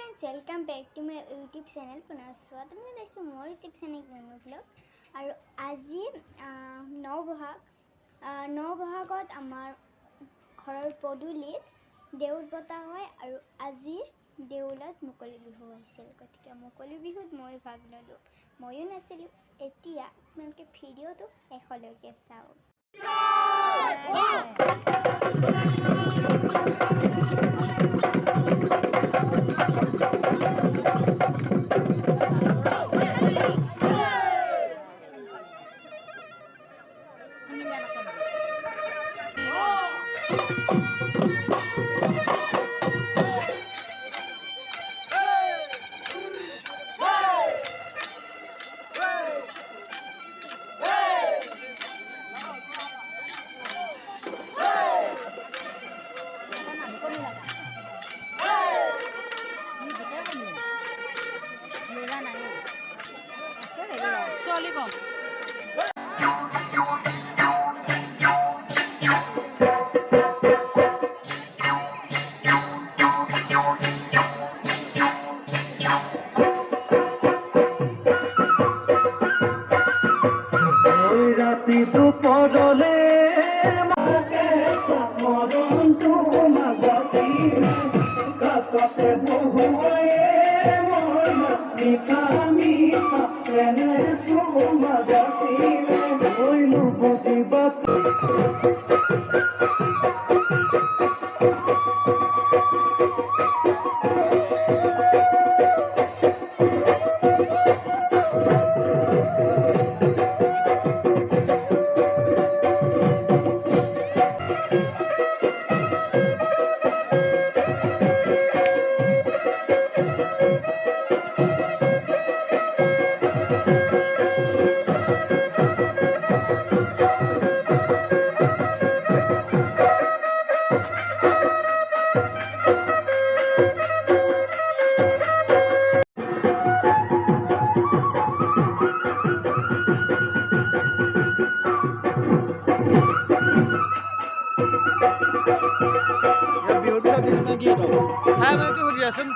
friends, welcome back to my YouTube channel. पुन्हा स्वागत आहे मोर YouTube channel vlog আৰু আজি নবহাগত আমাৰ ঘৰৰ পদূলিত দেউল পতা হয় আৰু আজি দেউলত মুকলি বিহু হৈছিল গতিকে মুকলি বিহুত মই ভাগ ললো ময়ো নাছিলো এতিয়া আপোনালোকে ভিডিঅ'টো শেষলৈকে চাওক দুপৰলে মাকে সামৰণ তোমাগছি কাকতে বহুয়ে মন মিঠা মিঠা তেনে সুমাগছি হৈলো বুজিবা saya mau itu hiasan